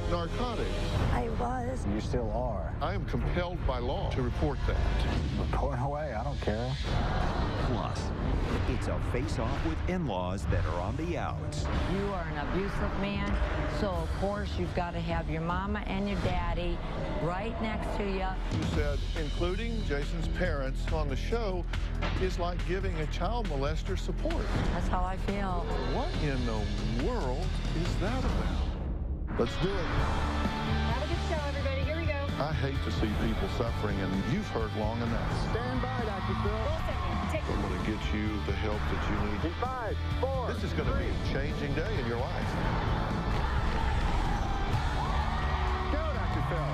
narcotics. I was. You still are. I am compelled by law to report that. Report away, I don't care. Plus, it's a face-off with in-laws that are on the outs. You are an abusive man, so of course you've got to have your mama and your daddy right next to you. You said including Jason's parents on the show is like giving a child molester support. That's how I feel. What in the world is that about? Let's do it. Have a good show, everybody. Here we go. I hate to see people suffering, and you've heard long enough. Stand by, Dr. Phil. I'm going to get you the help that you need. In 5, 4, This is going to be a changing day in your life. Go, Dr. Phil.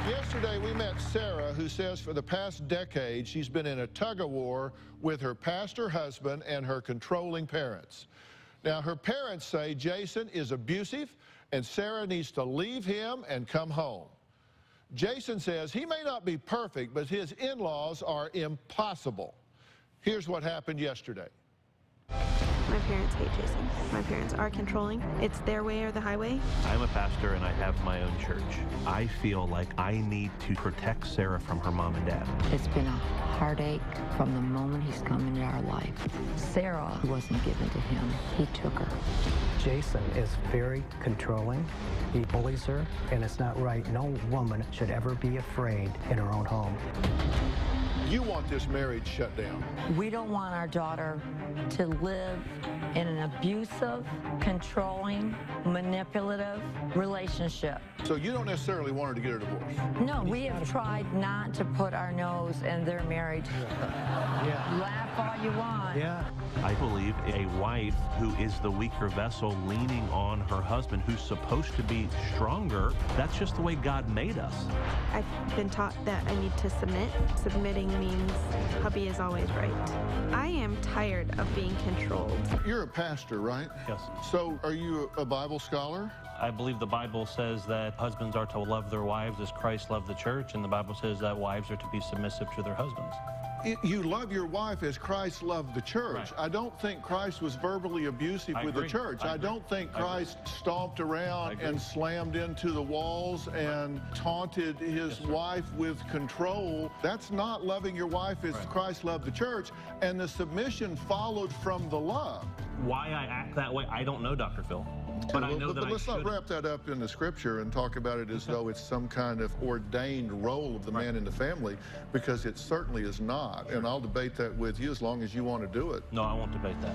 Yesterday, we met Sarah, who says for the past decade, she's been in a tug-of-war with her pastor husband and her controlling parents. Now, her parents say Jason is abusive and Sarah needs to leave him and come home. Jason says he may not be perfect, but his in-laws are impossible. Here's what happened yesterday. My parents hate Jason. My parents are controlling. It's their way or the highway. I'm a pastor and I have my own church. I feel like I need to protect Sarah from her mom and dad. It's been a heartache from the moment he's come into our life. Sarah wasn't given to him. He took her. Jason is very controlling. He bullies her, and it's not right. No woman should ever be afraid in her own home. You want this marriage shut down. We don't want our daughter to live in an abusive, controlling, manipulative relationship. So you don't necessarily want her to get a divorce. No, we have tried not to put our nose in their marriage. Yeah. Laugh all you want. Yeah. I believe a wife who is the weaker vessel leaning on her husband who's supposed to be stronger, that's just the way God made us. I've been taught that I need to submit. Submitting means hubby is always right. I am tired of being controlled. You're a pastor, right? Yes. So are you a Bible scholar? I believe the Bible says that husbands are to love their wives as Christ loved the church, and the Bible says that wives are to be submissive to their husbands. You love your wife as Christ loved the church. Right. I don't think Christ was verbally abusive with the church. I don't think Christ stomped around and slammed into the walls and taunted his wife with control. That's not loving your wife as Christ loved the church, and the submission followed from the love. Why I act that way, I don't know, Dr. Phil. But I know that But let's not wrap that up in the scripture and talk about it as though it's some kind of ordained role of the man in the family, because it certainly is not. And I'll debate that with you as long as you want to do it. No, I won't debate that.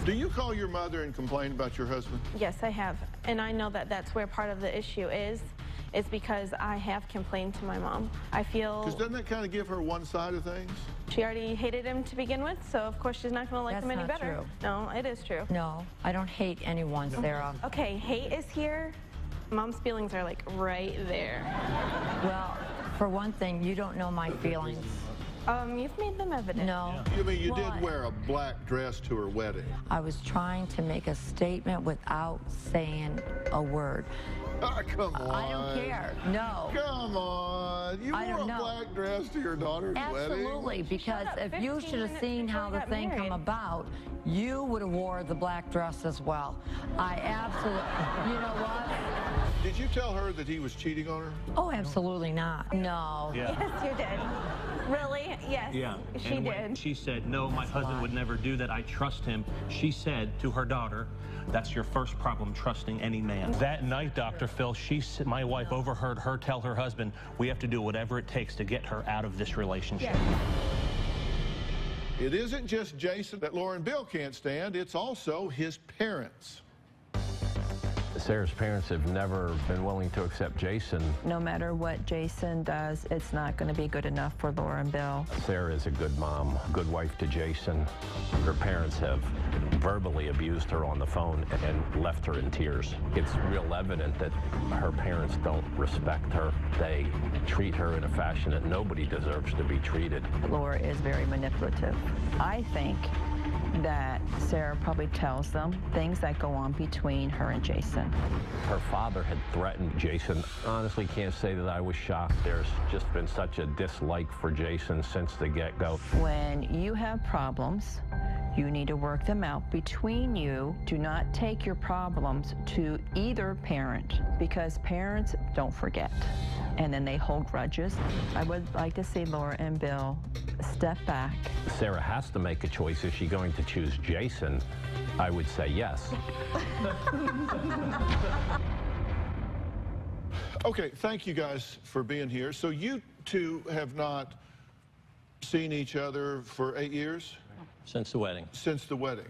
Do you call your mother and complain about your husband? Yes, I have. And I know that that's where part of the issue is because I have complained to my mom. I feel... Because doesn't that kind of give her one side of things? She already hated him to begin with, so of course she's not going to like him any better. True. No, it is true. No, I don't hate anyone, Sarah. Okay, hate is here. Mom's feelings are like right there. Well, for one thing, you don't know my feelings. You've made them evident. No. You mean you did wear a black dress to her wedding? I was trying to make a statement without saying a word. Oh, come on. I don't care. No. Come on. You wore a black dress to your daughter's wedding? Absolutely, because if you should have seen how the thing come about, you would have wore the black dress as well. I absolutely, you know what? Did you tell her that he was cheating on her? Oh, absolutely not. No. Yeah. Yes, you did. Really? Yes. Yeah. She did. She said, no, my husband would never do that. I trust him. She said to her daughter, that's your first problem, trusting any man. That night, Dr. Phil, my wife overheard her tell her husband, we have to do whatever it takes to get her out of this relationship. Yeah. It isn't just Jason that Laura and Bill can't stand, it's also his parents. Sarah's parents have never been willing to accept Jason. No matter what Jason does, it's not going to be good enough for Laura and Bill. Sarah is a good mom, good wife to Jason. Her parents have verbally abused her on the phone and left her in tears. It's real evident that her parents don't respect her. They treat her in a fashion that nobody deserves to be treated. Laura is very manipulative. I think that Sarah probably tells them things that go on between her and Jason. Her father had threatened Jason. Honestly, can't say that I was shocked. There's just been such a dislike for Jason since the get-go. When you have problems, you need to work them out between you. Do not take your problems to either parent, because parents don't forget, and then they hold grudges. I would like to see Laura and Bill step back. Sarah has to make a choice. Is she going to choose Jason? I would say yes. Okay, thank you guys for being here. So you two have not seen each other for 8 years? Since the wedding. Since the wedding.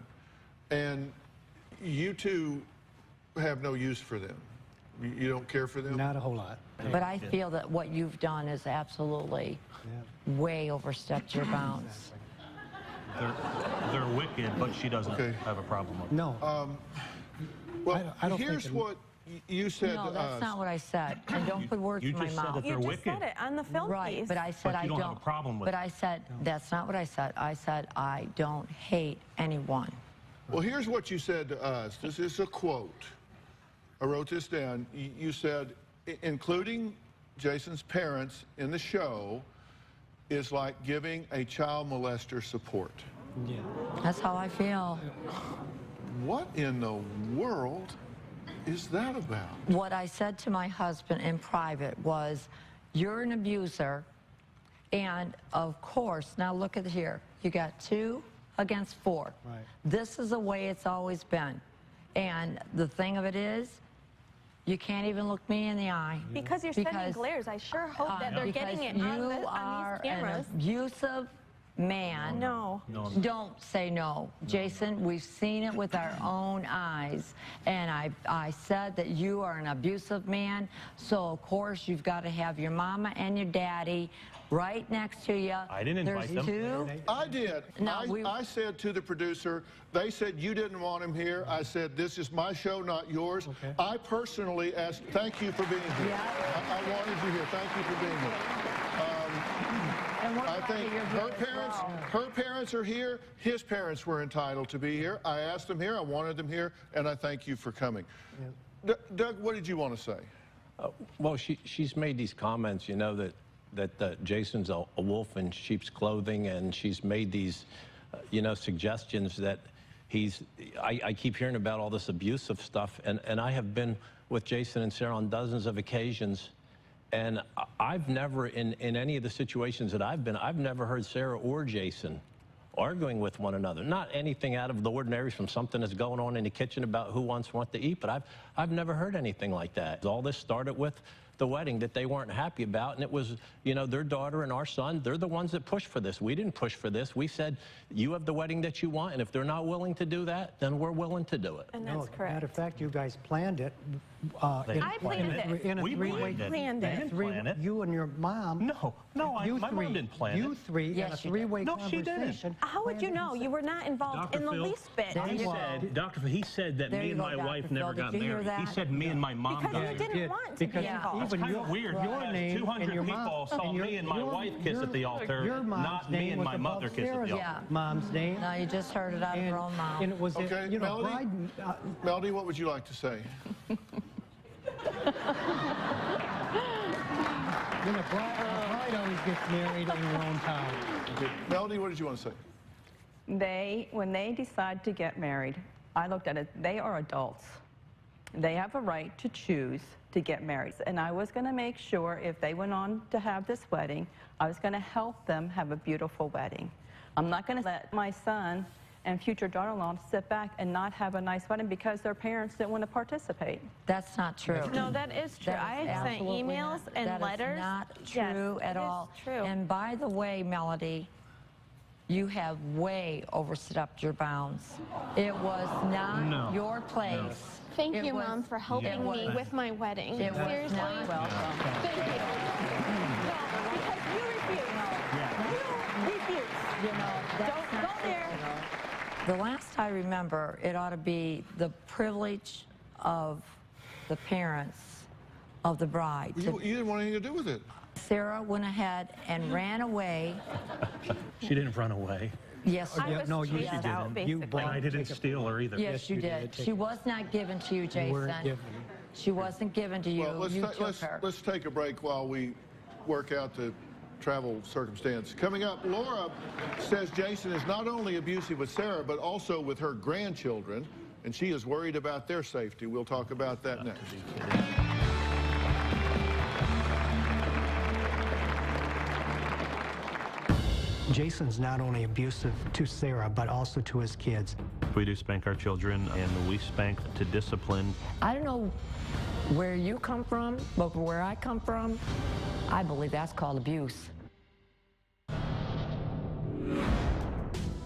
And you two have no use for them? You don't care for them? Not a whole lot. But I feel that what you've done is absolutely way overstepped your bounds. They're wicked, but she doesn't have a problem with it. No. Well, I don't here's think what you said No, to that's us. not what I said. And don't put words in my just said mouth. that they're You just wicked. said it on the film Right, piece. but I said But I you don't. don't have a problem with But it. I said that's not what I said. I said I don't hate anyone. Well, here's what you said to us. This is a quote. I wrote this down. You said, including Jason's parents in the show is like giving a child molester support. Yeah. That's how I feel. What in the world is that about? What I said to my husband in private was, you're an abuser, and of course, now look at here, you got 2 against 4. Right. This is the way it's always been. And the thing of it is, you can't even look me in the eye. Because you're sending glares. I sure hope that they're getting it on you these are cameras. an abusive man. No. Don't say no. Jason, we've seen it with our own eyes. And I said that you are an abusive man, so of course you've got to have your mama and your daddy right next to you. I didn't invite them. There's 2. I did. No, I said to the producer, they said you didn't want him here. I said, this is my show, not yours. Okay. I personally asked, thank you for being here. Yeah. I wanted you here. Thank you for being here. And we're I glad think that you're here as well. her parents are here. His parents were entitled to be here. I asked them here. I wanted them here. And I thank you for coming. Yeah. Doug, what did you want to say? Well, she's made these comments, you know, that Jason's a wolf in sheep's clothing, and she's made these, you know, suggestions that I keep hearing about all this abusive stuff, and I have been with Jason and Sarah on dozens of occasions, and I've never, in any of the situations that I've been, I've never heard Sarah or Jason arguing with one another. Not anything out of the ordinary from something that's going on in the kitchen about who wants what to eat, but I've never heard anything like that. All this started with the wedding that they weren't happy about, and it was, you know, their daughter and our son, they're the ones that pushed for this. We didn't push for this. We said, you have the wedding that you want, and if they're not willing to do that, then we're willing to do it. And that's correct. Matter of fact, you guys planned it. I planned it. In a We three-way. planned it. They didn't plan it. You and your mom. No, my mom didn't plan it. You three in a three-way No, she didn't. conversation. How would you know? You were not involved in the least bit. He said that There me you and go, my wife Dr. never Phil. got Did you hear married. He that? said me and my mom got Because you married. didn't want to be involved. It's kind of weird. Your name 200 and your people mom, saw me and my wife kiss at the altar, your mom's not me name and was my above mother kiss at Sarah's the altar. Yeah. mom's name. No, you just heard it out of her own mouth. And it was, Okay, you know, Melody? bride, Melody, what would you like to say? when a bride always gets married in her own town. Melody, what did you want to say? When they decide to get married, I looked at it, they are adults. They have a right to choose to get married. And I was going to make sure if they went on to have this wedding, I was going to help them have a beautiful wedding. I'm not going to let my son and future daughter-in-law sit back and not have a nice wedding because their parents didn't want to participate. That's not true. No, that is true. That I is have sent absolutely emails not- and that is letters. not Yes, true at it is all. true. And by the way, Melody, you have way overstepped your bounds. It was not your place. Thank It you, was- Mom, for helping me with my wedding. It was Seriously. not welcome. Thank you. Because you refuse. You refuse. You know, that's Don't not go there. The last I remember, it ought to be the privilege of the parents of the bride. You didn't want anything to do with it. Sarah went ahead and ran away. She didn't run away. Yes, I was no, you chased out, didn't. basically. And I didn't steal her either. yes, you did. She was not given to you, Jason. weren't given. She wasn't given to you. Well, You took her. let's take a break while we work out the travel circumstance. Coming up, Laura says Jason is not only abusive with Sarah, but also with her grandchildren, and she is worried about their safety. We'll talk about that next. Jason's not only abusive to Sarah, but also to his kids. We do spank our children, and we spank to discipline. I don't know where you come from, but where I come from, I believe that's called abuse.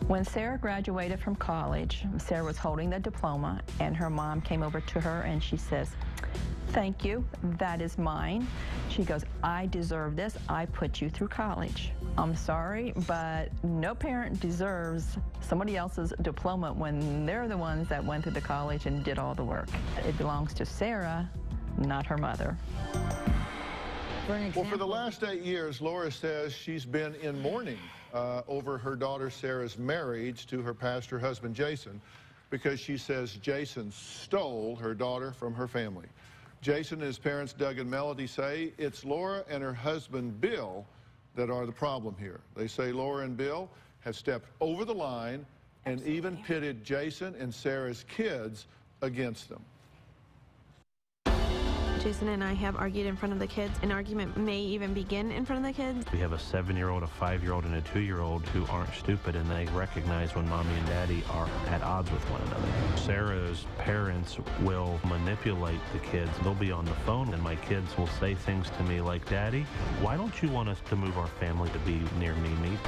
When Sarah graduated from college, Sarah was holding the diploma, and her mom came over to her and she says, "Thank you, that is mine." She goes, "I deserve this, I put you through college." I'm sorry, but no parent deserves somebody else's diploma when they're the ones that went through the college and did all the work. It belongs to Sarah, not her mother. Well, for the last 8 years, Laura says she's been in mourning over her daughter Sarah's marriage to her pastor husband Jason, because she says Jason stole her daughter from her family. Jason and his parents Doug and Melody say it's Laura and her husband Bill that are the problem here. They say Laura and Bill have stepped over the line and even pitted Jason and Sarah's kids against them. Jason and I have argued in front of the kids. An argument may even begin in front of the kids. We have a 7-year-old, a 5-year-old, and a 2-year-old who aren't stupid, and they recognize when mommy and daddy are at odds with one another. Sarah's parents will manipulate the kids. They'll be on the phone, and my kids will say things to me like, "Daddy, why don't you want us to move our family to be near Mimi?"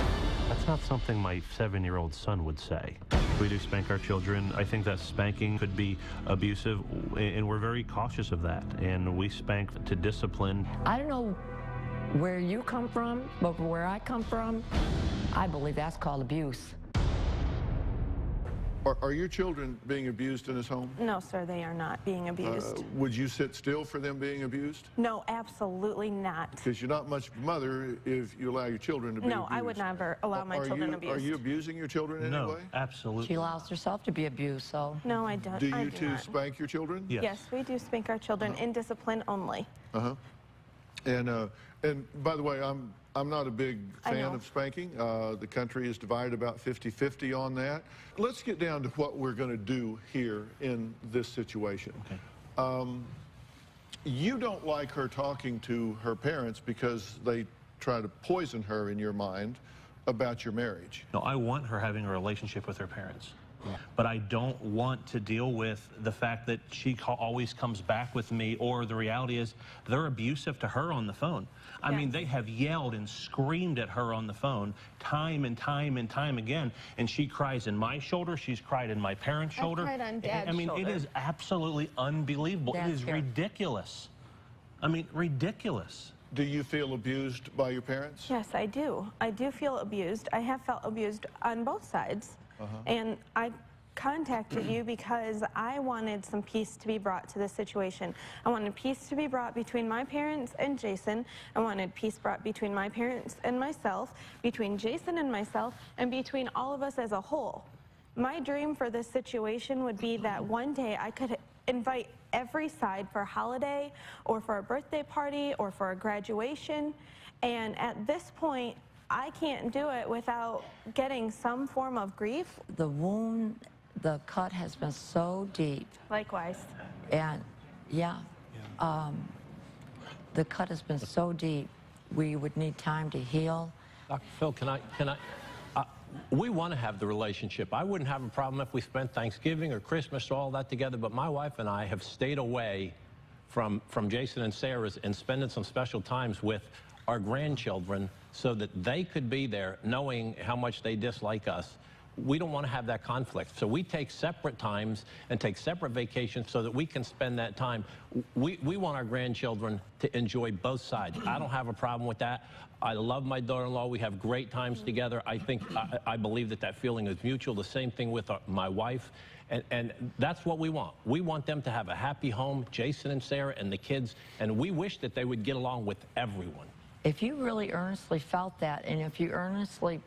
That's not something my 7-year-old son would say. We do spank our children. I think that spanking could be abusive, and we're very cautious of that. And we spank to discipline. I don't know where you come from, but where I come from, I believe that's called abuse. Are your children being abused in this home? No, sir, they are not being abused. Would you sit still for them being abused? No, absolutely not. Because you're not much of a mother if you allow your children to be abused. No, I would never allow my children abused. Are you abusing your children in any way? Absolutely. She allows herself to be abused, so. No, I don't. Do you two spank your children? Yes, we do spank our children in discipline only. And by the way, I'm not a big fan of spanking. The country is divided about 50-50 on that. Let's get down to what we're going to do here in this situation. Okay. You don't like her talking to her parents because they try to poison her, in your mind, about your marriage. No, I want her having a relationship with her parents. Yeah. But I don't want to deal with the fact that she always comes back with me, or the reality is they're abusive to her on the phone. I mean, they have yelled and screamed at her on the phone time and time and time again, and she cries in my shoulder, she's cried in my parents' shoulder. I cried on Dad's I mean, shoulder. it is absolutely unbelievable. It is ridiculous. I mean, ridiculous. Do you feel abused by your parents? Yes, I do. I do feel abused. I have felt abused on both sides. And I contacted you because I wanted some peace to be brought to this situation. I wanted peace to be brought between my parents and Jason. I wanted peace brought between my parents and myself, between Jason and myself, and between all of us as a whole. My dream for this situation would be that one day I could invite every side for a holiday, or for a birthday party, or for a graduation. And at this point, I can't do it without getting some form of grief. The wound, the cut has been so deep. Likewise. And the cut has been so deep, we would need time to heal. Dr. Phil, can I we want to have the relationship. I wouldn't have a problem if we spent Thanksgiving or Christmas or all that together, but my wife and I have stayed away from Jason and Sarah's and spending some special times with our grandchildren so that they could be there knowing how much they dislike us. We don't want to have that conflict. So we take separate times and take separate vacations so that we can spend that time. We want our grandchildren to enjoy both sides. I don't have a problem with that. I love my daughter-in-law. We have great times together. I believe that feeling is mutual. The same thing with my wife. And that's what we want. We want them to have a happy home, Jason and Sarah and the kids, and we wish that they would get along with everyone. if you really earnestly felt that, and if you earnestly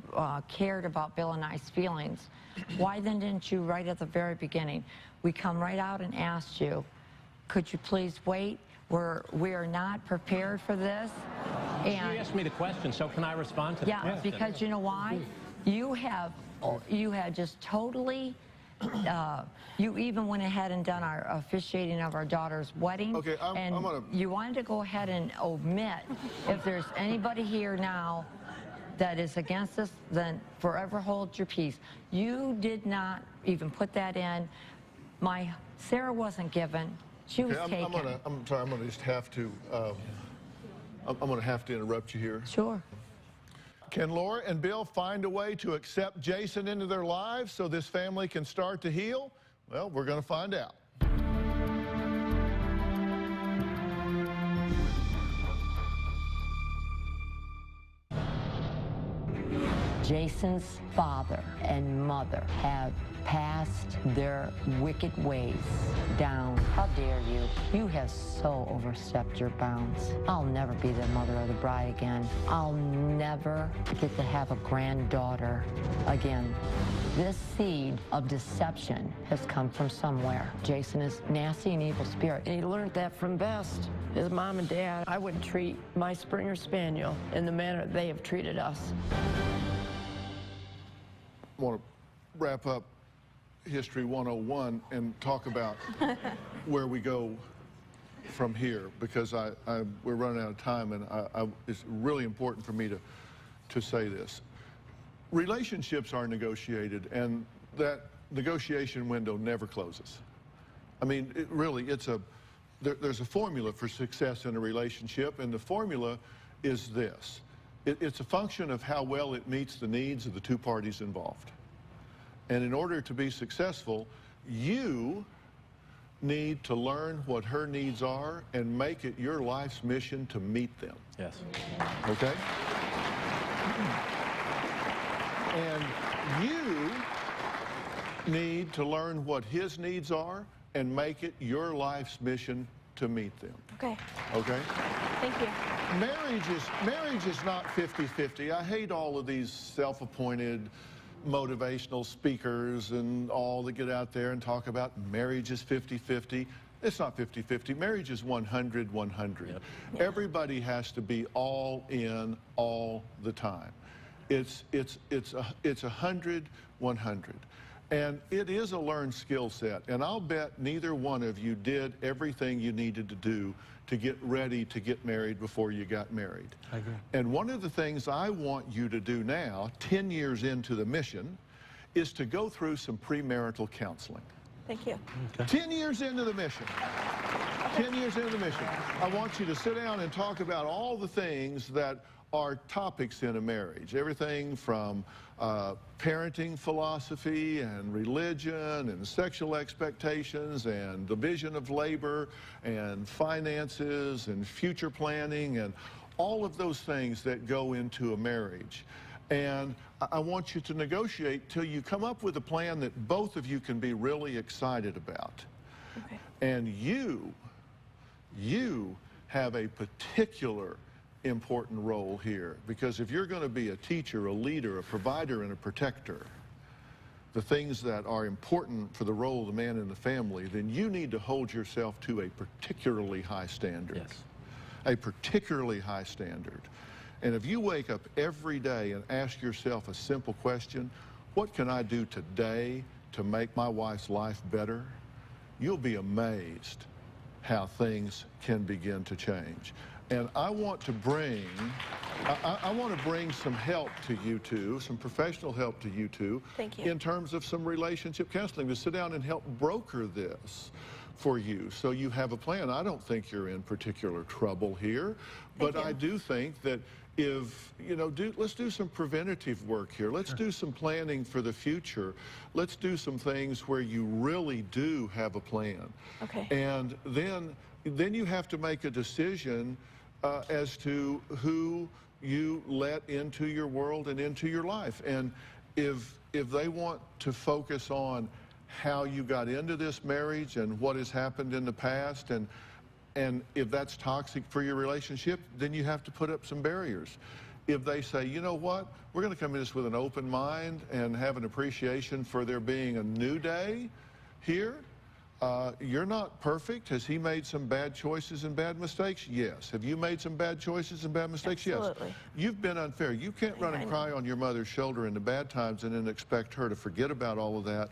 cared about Bill and I's feelings, why then didn't you right at the very beginning? We come right out and asked you, could you please wait? We are not prepared for this. And she asked me the question, so can I respond to that? Yeah, because you know why? You had just totally, you even went ahead and done our officiating of our daughter's wedding. Okay, and you wanted to go ahead and omit, if there's anybody here now that is against us, then forever hold your peace. You did not even put that in. Sarah wasn't given. She was taken. I'm sorry, I'm gonna just have to, I'm gonna have to interrupt you here. Sure. Can Laura and Bill find a way to accept Jason into their lives so this family can start to heal? Well, we're gonna find out. Jason's father and mother have passed their wicked ways down. How dare you? You have so overstepped your bounds. I'll never be the mother of the bride again. I'll never get to have a granddaughter again. This seed of deception has come from somewhere. Jason is nasty and evil spirit. And he learned that from Best, his mom and dad. I wouldn't treat my Springer Spaniel in the manner they have treated us. I want to wrap up History 101 and talk about where we go from here, because we're running out of time, and it's really important for me to say this. Relationships are negotiated, and that negotiation window never closes. I mean, there's a formula for success in a relationship, and the formula is this. It's a function of how well it meets the needs of the two parties involved. And in order to be successful, you need to learn what her needs are and make it your life's mission to meet them. Yes. Okay? And you need to learn what his needs are and make it your life's mission to meet them. Okay. Okay? Thank you. Marriage is not 50-50. I hate all of these self-appointed motivational speakers and all that get out there and talk about marriage is 50-50. It's not 50-50. Marriage is 100-100. Yep. Everybody has to be all in all the time. It's 100-100. And it is a learned skill set. And I'll bet neither one of you did everything you needed to do to get ready to get married before you got married. I agree. And one of the things I want you to do now, 10 years into the mission, is to go through some premarital counseling. Thank you. Okay. 10 years into the mission. 10 years into the mission. I want you to sit down and talk about all the things that are topics in a marriage. Everything from parenting philosophy and religion and sexual expectations and division of labor and finances and future planning and all of those things that go into a marriage. And I want you to negotiate till you come up with a plan that both of you can be really excited about. Okay. And you have a particular important role here, because if you're going to be a teacher, a leader, a provider, and a protector, the things that are important for the role of the man in the family, then you need to hold yourself to a particularly high standard. Yes. A particularly high standard. And if you wake up every day and ask yourself a simple question, what can I do today to make my wife's life better? You'll be amazed how things can begin to change. And I want to bring some help to you two, some professional help to you two. Thank you. In terms of some relationship counseling, to sit down and help broker this for you so you have a plan. I don't think you're in particular trouble here, but I do think that if, you know, let's do some preventative work here. Let's do some planning for the future. Let's do some things where you really do have a plan. Okay. And then you have to make a decision as to who you let into your world and into your life. And if they want to focus on how you got into this marriage and what has happened in the past, and And if that's toxic for your relationship, then you have to put up some barriers. If they say, you know what, we're going to come in this with an open mind and have an appreciation for there being a new day here. You're not perfect. Has he made some bad choices and bad mistakes? Yes. Have you made some bad choices and bad mistakes? Absolutely. Yes. You've been unfair. You can't run and cry on your mother's shoulder in the bad times and then expect her to forget about all of that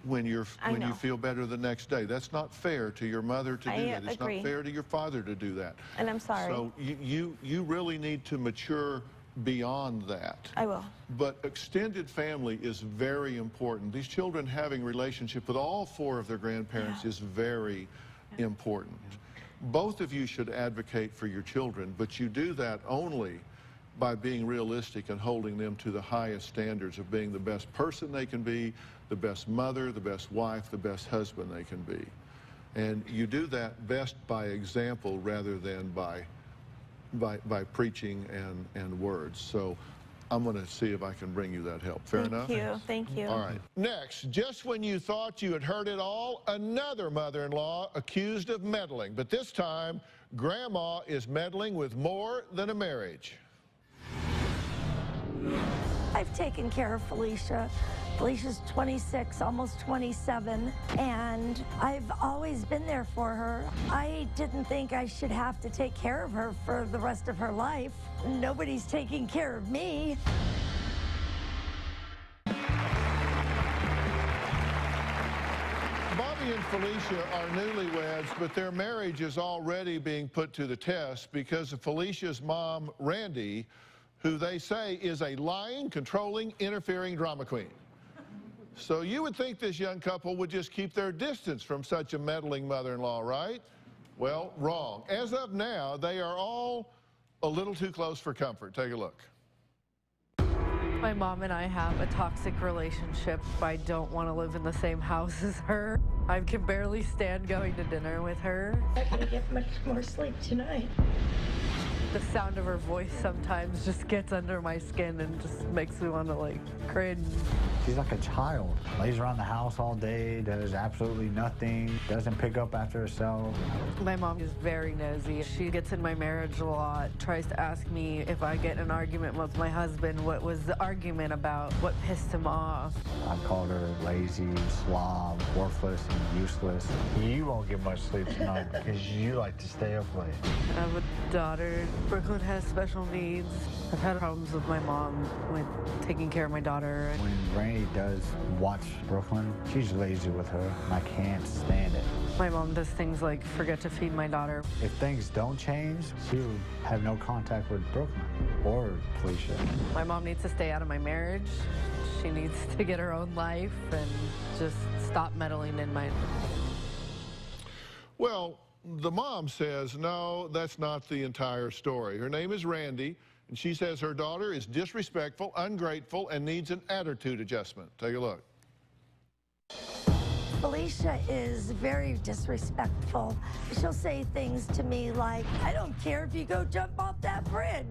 when you feel better the next day. That's not fair to your mother to do that. It's not fair to your father to do that. And I'm sorry. So you really need to mature beyond that. I will. But extended family is very important. These children having relationship with all four of their grandparents is very important. Both of you should advocate for your children, but you do that only by being realistic and holding them to the highest standards of being the best person they can be, the best mother, the best wife, the best husband they can be. And you do that best by example rather than by preaching and words. So I'm going to see if I can bring you that help. Fair enough? Thank you. Thank you. All right. Next, just when you thought you had heard it all, another mother-in-law accused of meddling. But this time, Grandma is meddling with more than a marriage. I've taken care of Felicia. Felicia's 26, almost 27, and I've always been there for her. I didn't think I should have to take care of her for the rest of her life. Nobody's taking care of me. Bobby and Felicia are newlyweds, but their marriage is already being put to the test because of Felicia's mom, Randy, who they say is a lying, controlling, interfering drama queen. So you would think this young couple would just keep their distance from such a meddling mother-in-law, right? Well, wrong. As of now, they are all a little too close for comfort. Take a look. My mom and I have a toxic relationship. I don't want to live in the same house as her. I can barely stand going to dinner with her. I'm not going to get much more sleep tonight. The sound of her voice sometimes just gets under my skin and just makes me want to, like, cringe. She's like a child. Lays around the house all day, does absolutely nothing, doesn't pick up after herself. My mom is very nosy. She gets in my marriage a lot, tries to ask me if I get in an argument with my husband, what was the argument about, what pissed him off. I've called her lazy, slob, worthless, and useless. You won't get much sleep tonight because you like to stay up late. I have a daughter. Brooklyn has special needs. I've had problems with my mom with taking care of my daughter. When Randy does watch Brooklyn, she's lazy with her, and I can't stand it. My mom does things like forget to feed my daughter. If things don't change, she will have no contact with Brooklyn or Felicia. My mom needs to stay out of my marriage. She needs to get her own life and just stop meddling in mine. Well, the mom says, no, that's not the entire story. Her name is Randy, and she says her daughter is disrespectful, ungrateful, and needs an attitude adjustment. Take a look. Felicia is very disrespectful. She'll say things to me like, I don't care if you go jump off that bridge.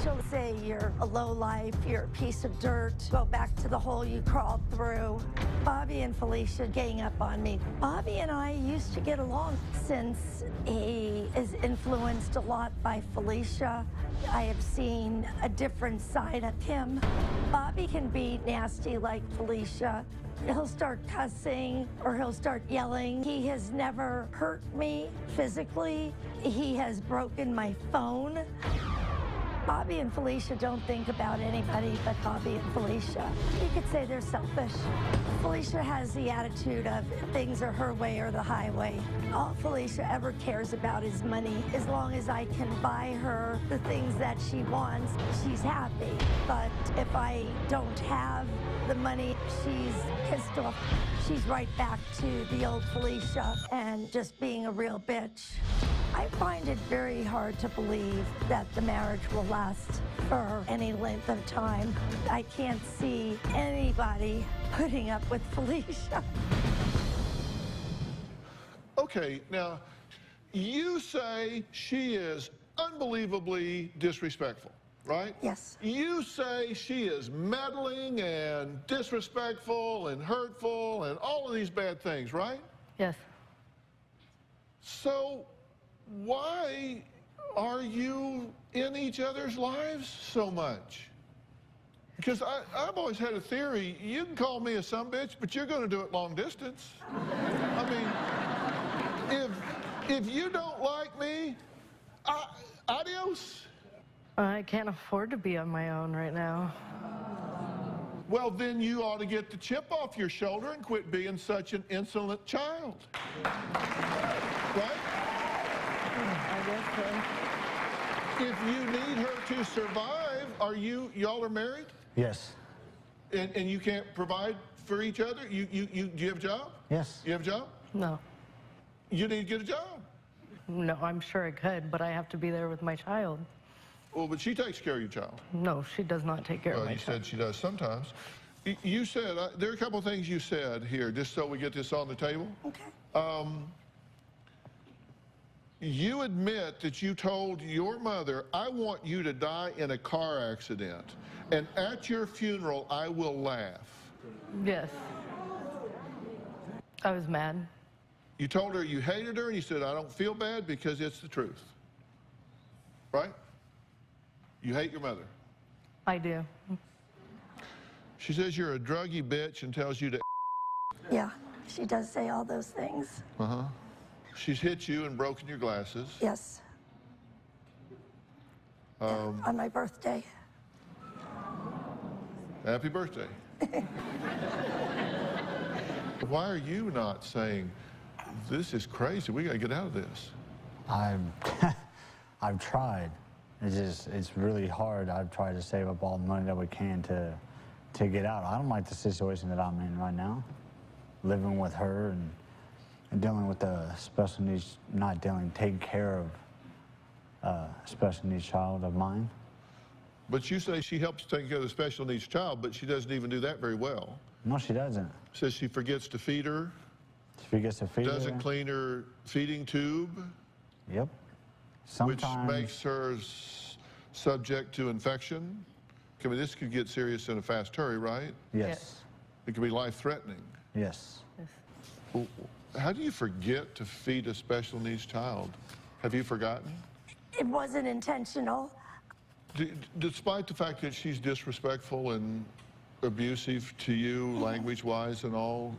She'll say, you're a lowlife, you're a piece of dirt, go back to the hole you crawled through. Bobby and Felicia gang up on me. Bobby and I used to get along since he is influenced a lot by Felicia. I have seen a different side of him. Bobby can be nasty like Felicia. He'll start cussing or he'll start yelling. He has never hurt me physically. He has broken my phone. Bobby and Felicia don't think about anybody but Bobby and Felicia. You could say they're selfish. Felicia has the attitude of things are her way or the highway. All Felicia ever cares about is money. As long as I can buy her the things that she wants, she's happy. But if I don't have the money, she's pissed off. She's right back to the old Felicia and just being a real bitch. I find it very hard to believe that the marriage will last for any length of time. I can't see anybody putting up with Felicia. Okay, now, you say she is unbelievably disrespectful, right? Yes. You say she is meddling and disrespectful and hurtful and all of these bad things, right? Yes. So, why are you in each other's lives so much? Because I've always had a theory, you can call me a sumbitch, but you're going to do it long distance. I mean, if you don't like me, adios. I can't afford to be on my own right now. Well, then you ought to get the chip off your shoulder and quit being such an insolent child. Right? I guess so. If you need her to survive, y'all are married? Yes. And you can't provide for each other? Do you have a job? Yes. You have a job? No. You need to get a job. No, I'm sure I could, but I have to be there with my child. Well, but she takes care of your child. No, she does not take care of my You child. said she does sometimes. You said, there are a couple of things you said here, just so we get this on the table. Okay. You admit that you told your mother, I want you to die in a car accident, and at your funeral, I will laugh. Yes. I was mad. You told her you hated her, and you said, I don't feel bad because it's the truth. Right? You hate your mother. I do. She says you're a druggy bitch and tells you to. Yeah, she does say all those things. Uh-huh. She's hit you and broken your glasses. Yes. On my birthday. Happy birthday. Why are you not saying, this is crazy, we gotta get out of this? I've tried. It's really hard. I've tried to save up all the money that we can to get out. I don't like the situation that I'm in right now. Living with her and dealing with the special needs, taking care of a special needs child of mine. But you say she helps take care of the special needs child, but she doesn't even do that very well. No, she doesn't. Says she forgets to feed her. She forgets to feed her. Doesn't clean her feeding tube. Yep. Sometimes. Which makes her subject to infection. I mean, this could get serious in a fast hurry, right? Yes. It could be life-threatening. Yes. Well, how do you forget to feed a special needs child? Have you forgotten? It wasn't intentional. Despite the fact that she's disrespectful and abusive to you, language-wise and all,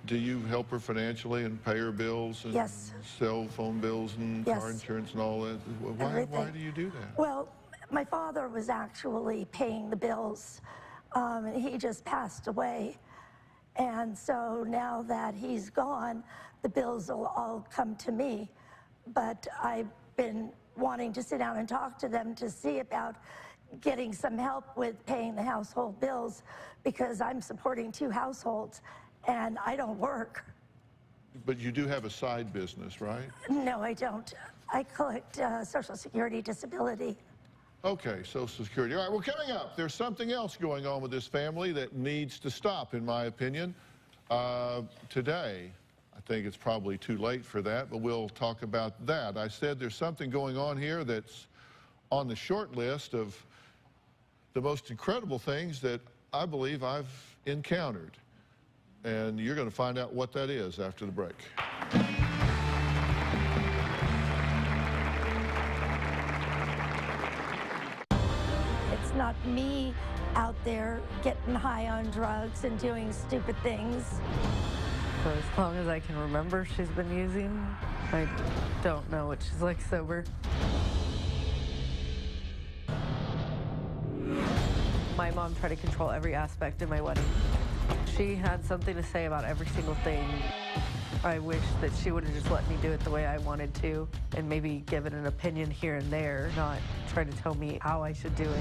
do you help her financially and pay her bills and yes. cell phone bills and yes. car insurance and all that? Why do you do that? Well, my father was actually paying the bills. He just passed away. And so now that he's gone, the bills will all come to me. But I've been wanting to sit down and talk to them to see about getting some help with paying the household bills, because I'm supporting 2 households and I don't work. But you do have a side business, right? No, I don't. I collect Social Security disability. Okay, Social Security. All right, well, coming up, there's something else going on with this family that needs to stop, in my opinion. Today, I think it's probably too late for that, but we'll talk about that. I said there's something going on here that's on the short list of the most incredible things that I believe I've encountered. And you're going to find out what that is after the break. It's not me out there getting high on drugs and doing stupid things. For as long as I can remember, she's been using. I don't know what she's like sober. My mom tried to control every aspect of my wedding. She had something to say about every single thing. I wish that she would have just let me do it the way I wanted to and maybe given an opinion here and there, not try to tell me how I should do it.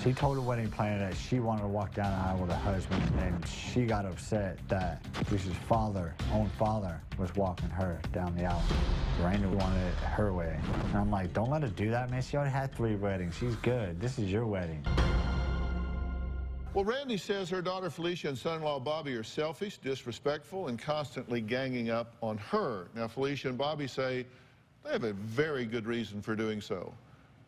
She told the wedding planner that she wanted to walk down the aisle with her husband, and she got upset that Lisa's own father, was walking her down the aisle. Randy wanted it her way. And I'm like, don't let her do that, man. She already had 3 weddings. She's good. This is your wedding. Well, Randy says her daughter Felicia and son-in-law Bobby are selfish, disrespectful, and constantly ganging up on her. Now, Felicia and Bobby say they have a very good reason for doing so.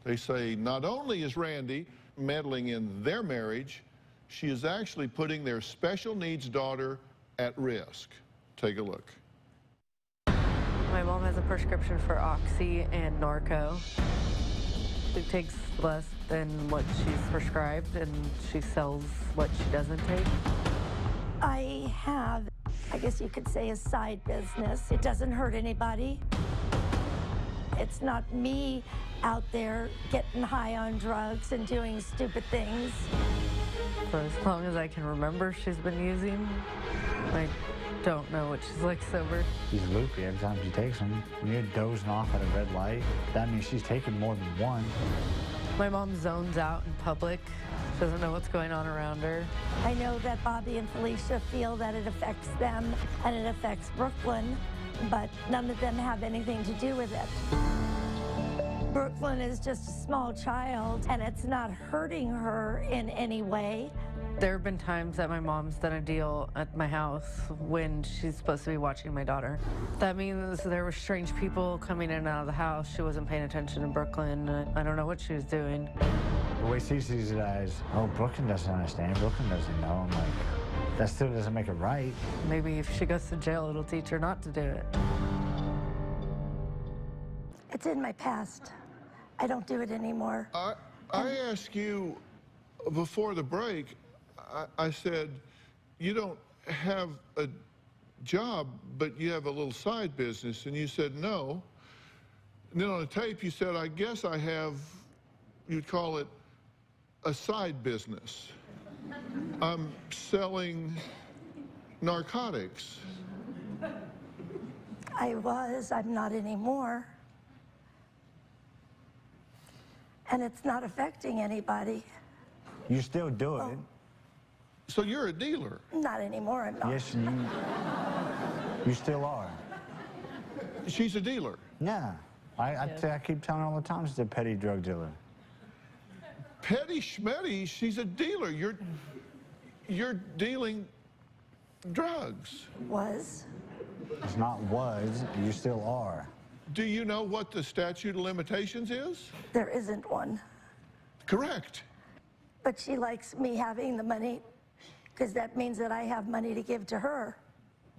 They say not only is Randy meddling in their marriage, she is actually putting their special needs daughter at risk. Take a look. My mom has a prescription for Oxy and Norco. She takes less than what she's prescribed, and she sells what she doesn't take. I have, I guess you could say, a side business. It doesn't hurt anybody. It's not me out there getting high on drugs and doing stupid things. For as long as I can remember, she's been using. I don't know what she's like sober. She's loopy every time she takes them. When you're dozing off at a red light, that means she's taking more than one. My mom zones out in public. She doesn't know what's going on around her. I know that Bobby and Felicia feel that it affects them and it affects Brooklyn, but none of them have anything to do with it. Brooklyn is just a small child, and it's not hurting her in any way. There have been times that my mom's done a deal at my house when she's supposed to be watching my daughter. That means there were strange people coming in and out of the house. She wasn't paying attention in Brooklyn. I don't know what she was doing. The way she sees it as, oh, Brooklyn doesn't understand, Brooklyn doesn't know. I'm like, that still doesn't make it right. Maybe if she goes to jail, it'll teach her not to do it. It's in my past. I don't do it anymore. I asked you before the break, I said, you don't have a job, but you have a little side business, and you said no. And then on the tape, you said, I guess I have, you'd call it a side business. I'm selling narcotics. I'm not anymore. And it's not affecting anybody. You still do it. So you're a dealer? Not anymore, I'm not. Yes, you still are. She's a dealer? Yeah. I keep telling her all the time she's a petty drug dealer. Petty schmetty, she's a dealer. You're dealing drugs. Was. It's not was, you still are. Do you know what the statute of limitations is? There isn't one. Correct. But she likes me having the money because that means that I have money to give to her.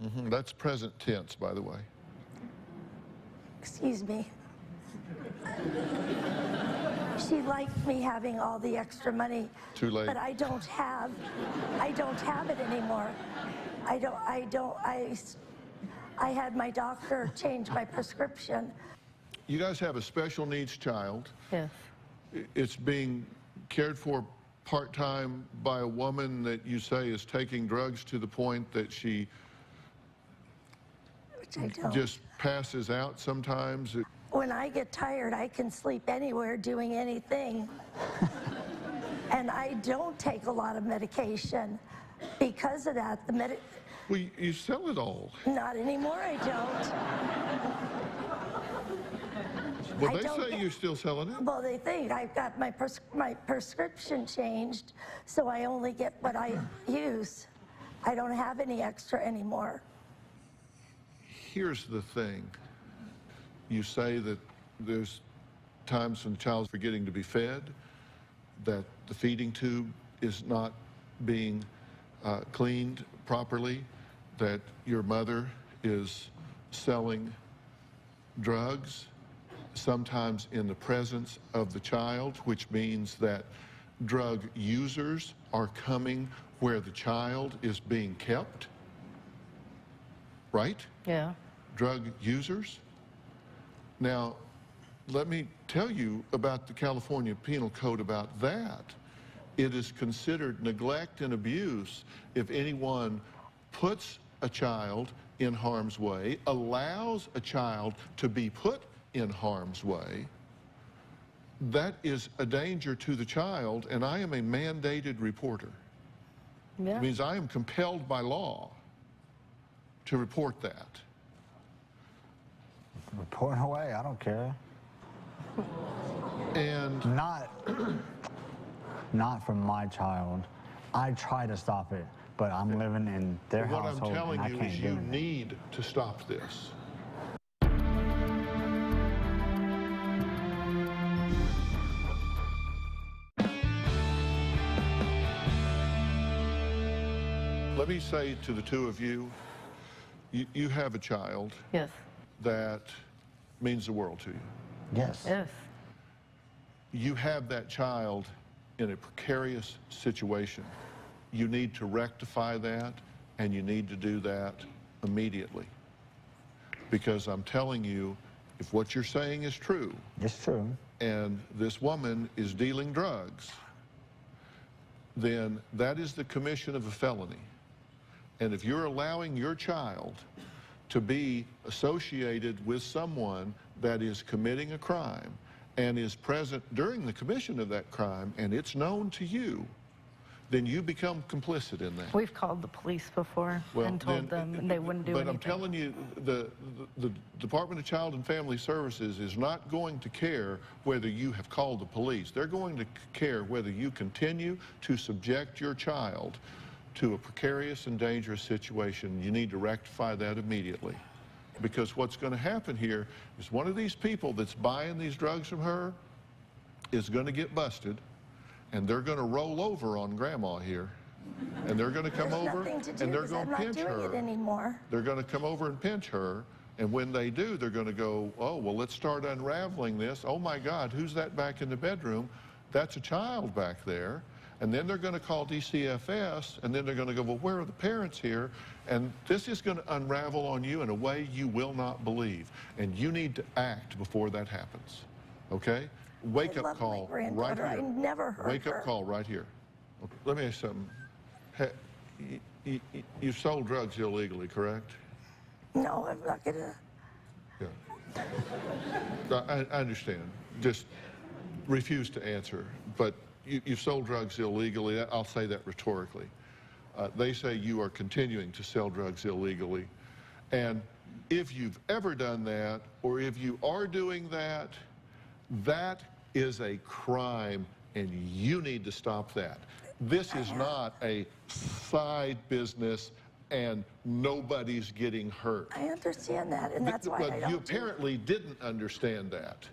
Mm-hmm. That's present tense, by the way. Excuse me. She liked me having all the extra money. Too late. But I don't have it anymore. I had my doctor change my prescription. You guys have a special needs child. Yes. It's being cared for part-time by a woman that you say is taking drugs to the point that she just passes out sometimes. When I get tired, I can sleep anywhere doing anything. And I don't take a lot of medication. Because of that, Well, you sell it all. Not anymore, I don't. Well, they say you're still selling it. Well, they think I've got my prescription changed, so I only get what I use. I don't have any extra anymore. Here's the thing. You say that there's times when the child's forgetting to be fed, that the feeding tube is not being cleaned properly, that your mother is selling drugs, sometimes in the presence of the child, which means that drug users are coming where the child is being kept, right? Yeah. Drug users. Now, let me tell you about the California Penal Code about that. It is considered neglect and abuse if anyone puts a child in harm's way, allows a child to be put in harm's way. That is a danger to the child, and I am a mandated reporter. Yeah. It means I am compelled by law to report that. Reporting away, I don't care. And not from my child. I try to stop it, but I'm living in their household. What I'm telling you is you it. need to stop this. Let me say to the two of you, you have a child. Yes. that means the world to you. Yes. Yes. You have that child in a precarious situation. You need to rectify that, and you need to do that immediately. Because I'm telling you, if what you're saying is true, it's true, and this woman is dealing drugs, then that is the commission of a felony. And if you're allowing your child to be associated with someone that is committing a crime and is present during the commission of that crime, and it's known to you, then you become complicit in that. We've called the police before and told them, and they wouldn't do anything. But I'm telling you, the Department of Child and Family Services is not going to care whether you have called the police. They're going to care whether you continue to subject your child to a precarious and dangerous situation. You need to rectify that immediately. Because what's going to happen here is one of these people that's buying these drugs from her is going to get busted, and they're going to roll over on Grandma here, and they're going to come over and they're going to pinch her. Anymore. They're going to come over and pinch her, and when they do, they're going to go, oh, well, let's start unraveling this. Oh my God, who's that back in the bedroom? That's a child back there. And then they're going to call DCFS, and then they're going to go, well, where are the parents here? And this is going to unravel on you in a way you will not believe. And you need to act before that happens, okay? Wake up call right here. I never heard Wake up call right here. Okay, let me ask you something. You've sold drugs illegally, correct? No, I'm not going to. Yeah. I understand. Just refuse to answer. But you've sold drugs illegally. I'll say that rhetorically. They say you are continuing to sell drugs illegally. And if you've ever done that, or if you are doing that, that is a crime, and you need to stop that. This is not a side business, and nobody's getting hurt. I understand that, and that's why I don't. But you apparently didn't understand that.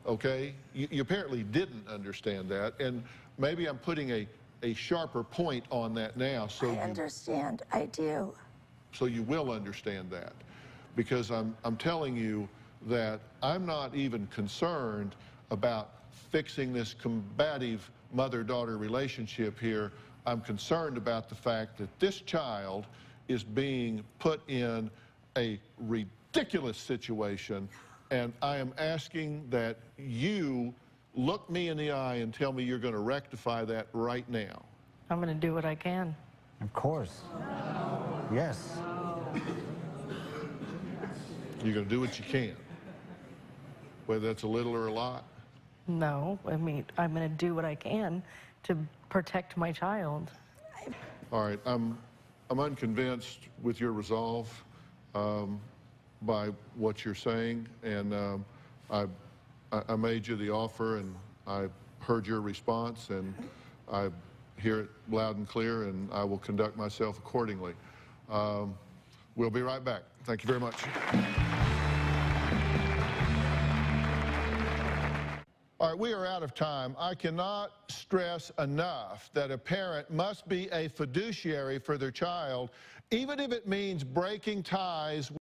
Okay? You apparently didn't understand that, and maybe I'm putting a sharper point on that now. So I understand. I do. So you will understand that, because I'm telling you that I'm not even concerned about fixing this combative mother-daughter relationship here. I'm concerned about the fact that this child is being put in a ridiculous situation, and I am asking that you look me in the eye and tell me you're going to rectify that right now. I'm going to do what I can. Of course. Yes. You're going to do what you can, whether that's a little or a lot. No, I mean, I'm going to do what I can to protect my child. All right, I'm unconvinced with your resolve by what you're saying, and I made you the offer, and I heard your response, and I hear it loud and clear, and I will conduct myself accordingly. We'll be right back. Thank you very much. All right, we are out of time. I cannot stress enough that a parent must be a fiduciary for their child, even if it means breaking ties with